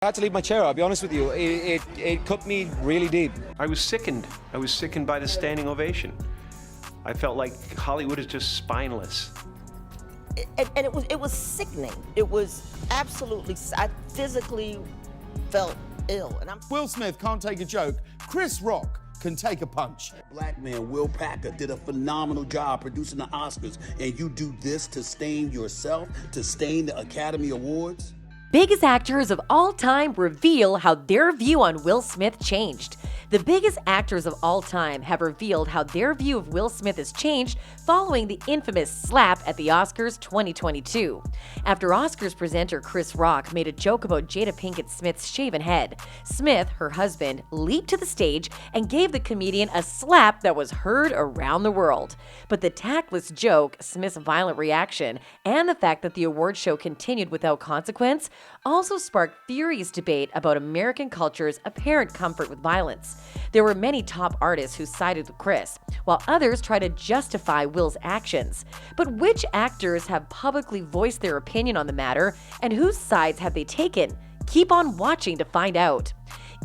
I had to leave my chair, I'll be honest with you. It cut me really deep. I was sickened. I was sickened by the standing ovation. I felt like Hollywood is just spineless. And it was sickening. It was absolutely, I physically felt ill. And Will Smith can't take a joke. Chris Rock can take a punch. Black man Will Packer did a phenomenal job producing the Oscars, and you do this to stain yourself, to stain the Academy Awards? Biggest actors of all time reveal how their view on Will Smith changed. The biggest actors of all time have revealed how their view of Will Smith has changed following the infamous slap at the Oscars 2022. After Oscars presenter Chris Rock made a joke about Jada Pinkett Smith's shaven head, Smith, her husband, leaped to the stage and gave the comedian a slap that was heard around the world. But the tactless joke, Smith's violent reaction, and the fact that the award show continued without consequence also sparked furious debate about American culture's apparent comfort with violence. There were many top artists who sided with Chris, while others tried to justify Will's actions. But which actors have publicly voiced their opinion on the matter, and whose sides have they taken? Keep on watching to find out.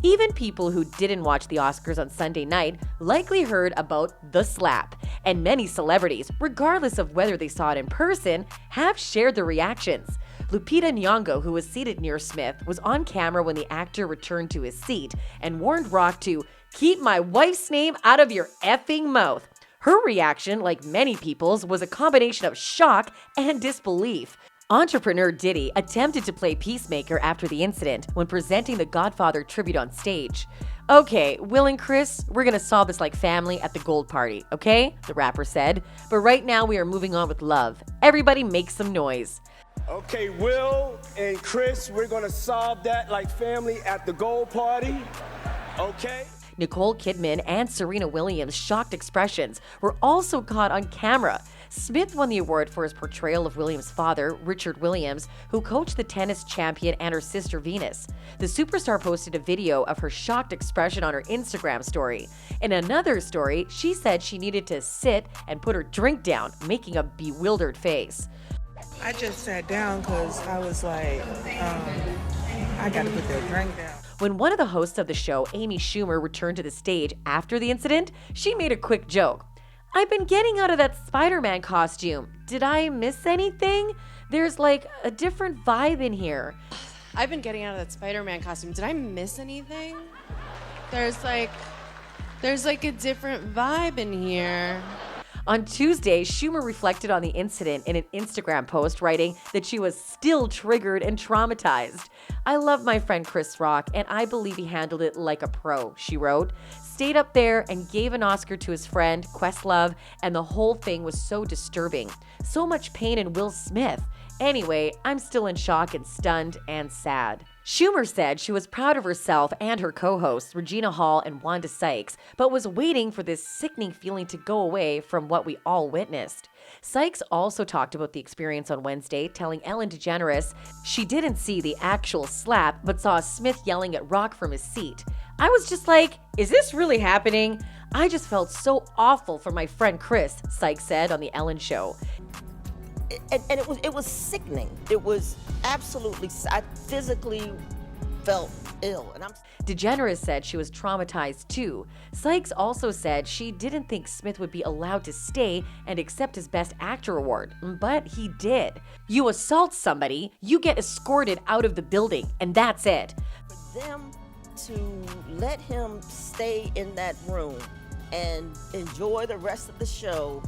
Even people who didn't watch the Oscars on Sunday night likely heard about the slap, and many celebrities, regardless of whether they saw it in person, have shared their reactions. Lupita Nyong'o, who was seated near Smith, was on camera when the actor returned to his seat and warned Rock to keep my wife's name out of your effing mouth. Her reaction, like many people's, was a combination of shock and disbelief. Entrepreneur Diddy attempted to play peacemaker after the incident when presenting the Godfather tribute on stage. Okay, Will and Chris, we're gonna solve this like family at the gold party, okay? The rapper said. But right now we are moving on with love. Everybody make some noise. Okay, Will and Chris, we're gonna solve that like family at the gold party, okay? Nicole Kidman and Serena Williams' shocked expressions were also caught on camera. Smith won the award for his portrayal of Williams' father, Richard Williams, who coached the tennis champion and her sister Venus. The superstar posted a video of her shocked expression on her Instagram story. In another story, she said she needed to sit and put her drink down, making a bewildered face. I just sat down because I was like, I gotta put that drink down. When one of the hosts of the show, Amy Schumer, returned to the stage after the incident, she made a quick joke. I've been getting out of that Spider-Man costume. Did I miss anything? There's like a different vibe in here. I've been getting out of that Spider-Man costume. Did I miss anything? There's like a different vibe in here. On Tuesday, Schumer reflected on the incident in an Instagram post, writing that she was still triggered and traumatized. I love my friend Chris Rock, and I believe he handled it like a pro, she wrote. Stayed up there and gave an Oscar to his friend, Questlove, and the whole thing was so disturbing. So much pain in Will Smith. Anyway, I'm still in shock and stunned and sad. Schumer said she was proud of herself and her co-hosts, Regina Hall and Wanda Sykes, but was waiting for this sickening feeling to go away from what we all witnessed. Sykes also talked about the experience on Wednesday, telling Ellen DeGeneres she didn't see the actual slap, but saw Smith yelling at Rock from his seat. I was just like, is this really happening? I just felt so awful for my friend Chris, Sykes said on the Ellen Show. And it was sickening. It was absolutely, I physically felt ill. And DeGeneres said she was traumatized too. Sykes also said she didn't think Smith would be allowed to stay and accept his Best Actor award, but he did. You assault somebody, you get escorted out of the building, and that's it. For them to let him stay in that room and enjoy the rest of the show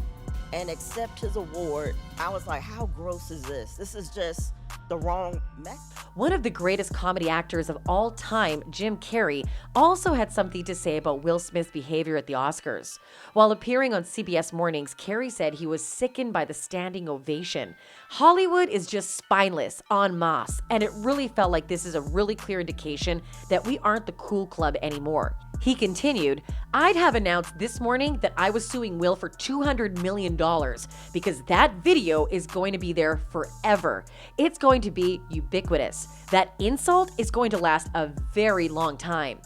and accept his award, I was like, how gross is this? This is just the wrong message. One of the greatest comedy actors of all time, Jim Carrey, also had something to say about Will Smith's behavior at the Oscars. While appearing on CBS Mornings, Carrey said he was sickened by the standing ovation. Hollywood is just spineless en masse, and it really felt like this is a really clear indication that we aren't the cool club anymore. He continued, I'd have announced this morning that I was suing Will for $200 million because that video is going to be there forever. It's going to be ubiquitous. That insult is going to last a very long time.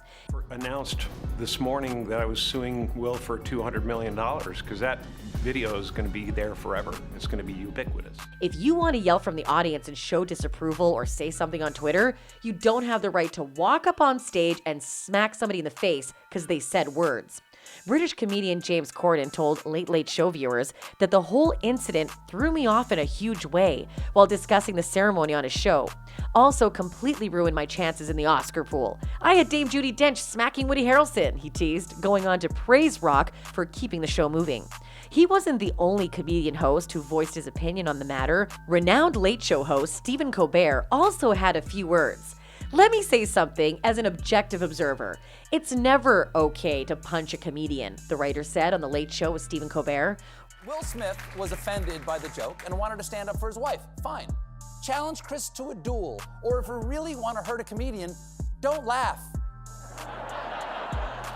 Announced this morning that I was suing Will for $200 million because that video is going to be there forever. It's going to be ubiquitous. If you want to yell from the audience and show disapproval or say something on Twitter, you don't have the right to walk up on stage and smack somebody in the face because they said words. British comedian James Corden told Late Late Show viewers that the whole incident threw me off in a huge way while discussing the ceremony on his show. Also completely ruined my chances in the Oscar pool. I had Dame Judi Dench smacking Woody Harrelson, he teased, going on to praise Rock for keeping the show moving. He wasn't the only comedian host who voiced his opinion on the matter. Renowned Late Show host Stephen Colbert also had a few words. Let me say something as an objective observer. It's never okay to punch a comedian, the writer said on The Late Show with Stephen Colbert. Will Smith was offended by the joke and wanted to stand up for his wife. Fine. Challenge Chris to a duel, or if you really want to hurt a comedian, don't laugh.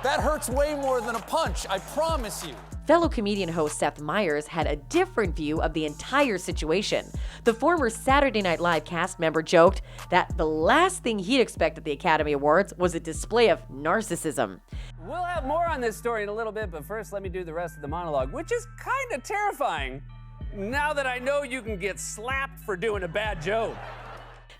That hurts way more than a punch, I promise you. Fellow comedian host Seth Meyers had a different view of the entire situation. The former Saturday Night Live cast member joked that the last thing he'd expect at the Academy Awards was a display of narcissism. We'll have more on this story in a little bit, but first let me do the rest of the monologue, which is kind of terrifying now that I know you can get slapped for doing a bad joke.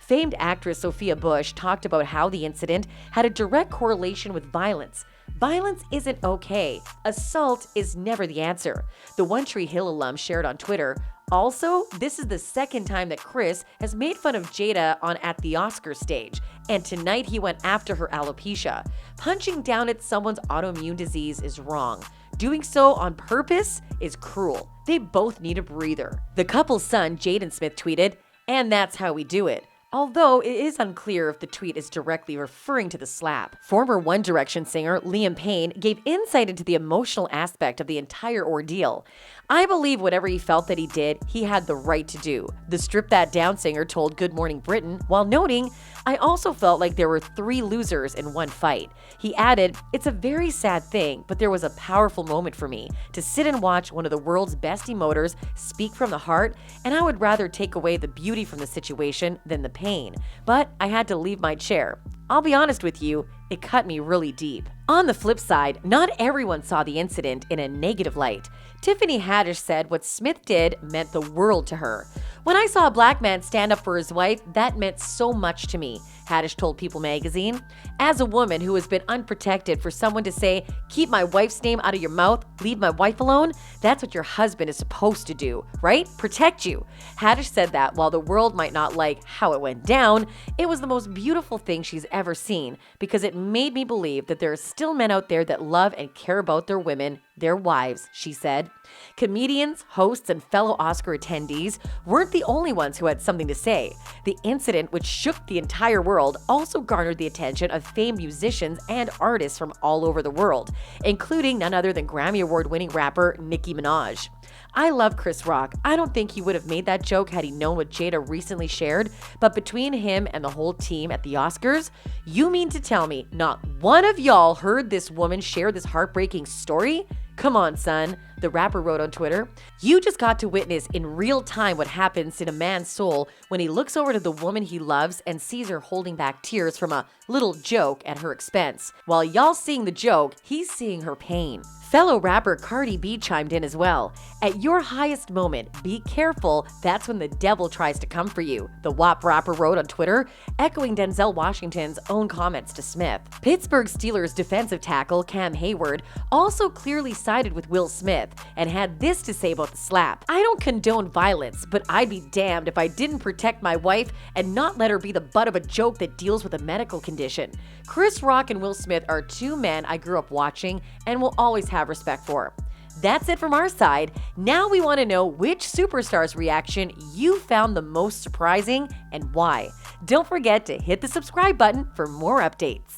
Famed actress Sophia Bush talked about how the incident had a direct correlation with violence. Violence isn't okay. Assault is never the answer. The One Tree Hill alum shared on Twitter. Also, this is the second time that Chris has made fun of Jada at the Oscars stage, and tonight he went after her alopecia. Punching down at someone's autoimmune disease is wrong. Doing so on purpose is cruel. They both need a breather. The couple's son, Jaden Smith, tweeted, "And that's how we do it." Although it is unclear if the tweet is directly referring to the slap. Former One Direction singer Liam Payne gave insight into the emotional aspect of the entire ordeal. "I believe whatever he felt that he did, he had the right to do," the Strip That Down singer told Good Morning Britain, while noting, "I also felt like there were 3 losers in one fight." He added, "It's a very sad thing, but there was a powerful moment for me to sit and watch one of the world's best emoters speak from the heart, and I would rather take away the beauty from the situation than the pain. But I had to leave my chair. I'll be honest with you, it cut me really deep." On the flip side, not everyone saw the incident in a negative light. Tiffany Haddish said what Smith did meant the world to her. "When I saw a black man stand up for his wife, that meant so much to me," Haddish told People magazine. "As a woman who has been unprotected, for someone to say, 'Keep my wife's name out of your mouth, leave my wife alone,' that's what your husband is supposed to do, right? Protect you." Haddish said that while the world might not like how it went down, it was the most beautiful thing she's ever seen, because it made me believe that there are still men out there that love and care about their women, their wives, she said. Comedians, hosts, and fellow Oscar attendees weren't the only ones who had something to say. The incident, which shook the entire world, also garnered the attention of famed musicians and artists from all over the world, including none other than Grammy Award-winning rapper Nicki Minaj. "I love Chris Rock. I don't think he would have made that joke had he known what Jada recently shared, but between him and the whole team at the Oscars, you mean to tell me not one of y'all heard this woman share this heartbreaking story? Come on, son," the rapper wrote on Twitter. "You just got to witness in real time what happens in a man's soul when he looks over to the woman he loves and sees her holding back tears from a little joke at her expense. While y'all seeing the joke, he's seeing her pain." Fellow rapper Cardi B chimed in as well. "At your highest moment, be careful, that's when the devil tries to come for you," the WAP rapper wrote on Twitter, echoing Denzel Washington's own comments to Smith. Pittsburgh Steelers defensive tackle Cam Hayward also clearly sided with Will Smith and had this to say about the slap. "I don't condone violence, but I'd be damned if I didn't protect my wife and not let her be the butt of a joke that deals with a medical condition. Chris Rock and Will Smith are 2 men I grew up watching and will always have respect for." That's it from our side. Now we want to know which superstar's reaction you found the most surprising and why. Don't forget to hit the subscribe button for more updates.